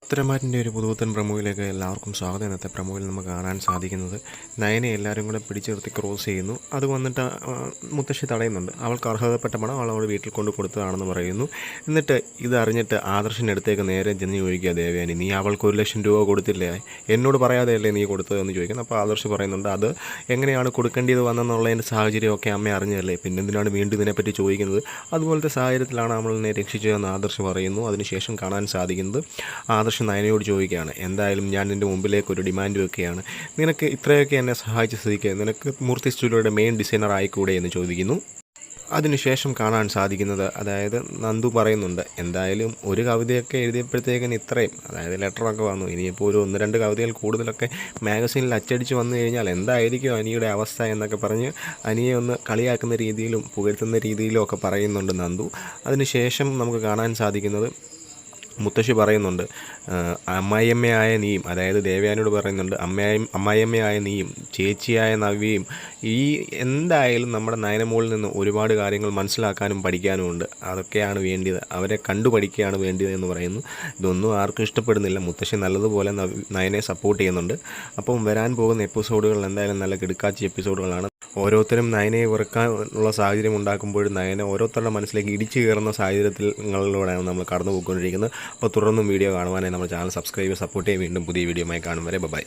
ഉത്തരമാറ്റിൻ്റെ ഒരു പുതുപുത്തൻ പ്രമോയിലേക്ക് എല്ലാവർക്കും സ്വാഗതം. ഇന്നത്തെ പ്രമോയിൽ നമുക്ക് കാണാൻ സാധിക്കുന്നത് നയനെ എല്ലാവരും കൂടെ പിടിച്ചു നിർത്തി ക്രോസ് ചെയ്യുന്നു. അത് വന്നിട്ട് മുത്തശ്ശി തടയുന്നുണ്ട്. അവൾക്ക് അർഹതപ്പെട്ട പണം അവളവിടെ വീട്ടിൽ കൊണ്ട് കൊടുത്തതാണെന്ന് പറയുന്നു. എന്നിട്ട് ഇതറിഞ്ഞിട്ട് ആദർശിൻ്റെ അടുത്തേക്ക് നേരെ ചെന്ന് ചോദിക്കുക, ദേവയാനി നീ അവൾക്ക് 1,00,000 രൂപ കൊടുത്തില്ലേ, എന്നോട് പറയാതെയല്ലേ നീ കൊടുത്തതെന്ന് ചോദിക്കുന്നു. അപ്പോൾ ആദർശ് പറയുന്നുണ്ട്, അത് എങ്ങനെയാണ് കൊടുക്കേണ്ടത് വന്നെന്നുള്ളതിൻ്റെ സാഹചര്യമൊക്കെ അമ്മ അറിഞ്ഞതല്ലേ, പിന്നെ എന്തിനാണ് വീണ്ടും ഇതിനെപ്പറ്റി ചോദിക്കുന്നത്, അതുപോലത്തെ സാഹചര്യത്തിലാണ് നമ്മളെന്നെ രക്ഷിച്ചതെന്ന് ആദർശ് പറയുന്നു. അതിനുശേഷം കാണാൻ സാധിക്കുന്നത് ആദർശ് നയനയോട് ചോദിക്കുകയാണ്, എന്തായാലും ഞാൻ നിൻ്റെ മുമ്പിലേക്ക് ഒരു ഡിമാൻഡ് വെക്കുകയാണ്, നിനക്ക് ഇത്രയൊക്കെ എന്നെ സഹായിച്ച സ്ഥിതിക്ക് നിനക്ക് മൂർത്തി സ്റ്റുഡിയോയുടെ മെയിൻ ഡിസൈനർ ആയിക്കൂടെ എന്ന് ചോദിക്കുന്നു. അതിനുശേഷം കാണാൻ സാധിക്കുന്നത്, അതായത് നന്ദു പറയുന്നുണ്ട്, എന്തായാലും ഒരു കവിതയൊക്കെ എഴുതിയപ്പോഴത്തേക്കിന് ഇത്രയും, അതായത് ലെറ്ററൊക്കെ വന്നു, ഇനിയിപ്പോൾ ഒരു 1-2 കവിതകൾ കൂടുതലൊക്കെ മാഗസീനിൽ അച്ചടിച്ച് വന്നു കഴിഞ്ഞാൽ എന്തായിരിക്കും അനിയുടെ അവസ്ഥ എന്നൊക്കെ പറഞ്ഞ് അനിയെ ഒന്ന് കളിയാക്കുന്ന രീതിയിലും പുകഴ്ത്തുന്ന രീതിയിലും ഒക്കെ പറയുന്നുണ്ട് നന്ദു. അതിനുശേഷം നമുക്ക് കാണാൻ സാധിക്കുന്നത്, മുത്തശ്ശി പറയുന്നുണ്ട്, അമ്മായിയമ്മയായ നീയും, അതായത് ദേവയാനിയോട് പറയുന്നുണ്ട്, അമ്മായിയമ്മയായ നീയും ചേച്ചിയായ നവ്യയും ഈ എന്തായാലും നമ്മുടെ നയനമോളിൽ നിന്ന് ഒരുപാട് കാര്യങ്ങൾ മനസ്സിലാക്കാനും പഠിക്കാനും ഉണ്ട്, അതൊക്കെയാണ് വേണ്ടിയത്, അവരെ കണ്ടു പഠിക്കുകയാണ് വേണ്ടിയത് എന്ന് പറയുന്നു. ഇതൊന്നും ആർക്കും ഇഷ്ടപ്പെടുന്നില്ല. മുത്തശ്ശി നല്ലതുപോലെ നയനെ സപ്പോർട്ട് ചെയ്യുന്നുണ്ട്. അപ്പം വരാൻ പോകുന്ന എപ്പിസോഡുകൾ എന്തായാലും നല്ല കിടുക്കാച്ചി എപ്പിസോഡുകളാണ്. ഓരോരുത്തരും നയനയെ വെറുക്കാനുള്ള സാഹചര്യം ഉണ്ടാക്കുമ്പോഴും നയന ഓരോരുത്തരുടെ മനസ്സിലേക്ക് ഇടിച്ചു കയറുന്ന സാഹചര്യങ്ങളിലൂടെയാണ് നമ്മൾ കടന്നു പോയിക്കൊണ്ടിരിക്കുന്നത്. അപ്പോൾ തുടർന്നും വീഡിയോ കാണുവാനായി നമ്മുടെ ചാനൽ സബ്സ്ക്രൈബ് സപ്പോർട്ട് ചെയ്യുക. വീണ്ടും പുതിയ വീഡിയോയുമായി കാണും വരെ ബൈ.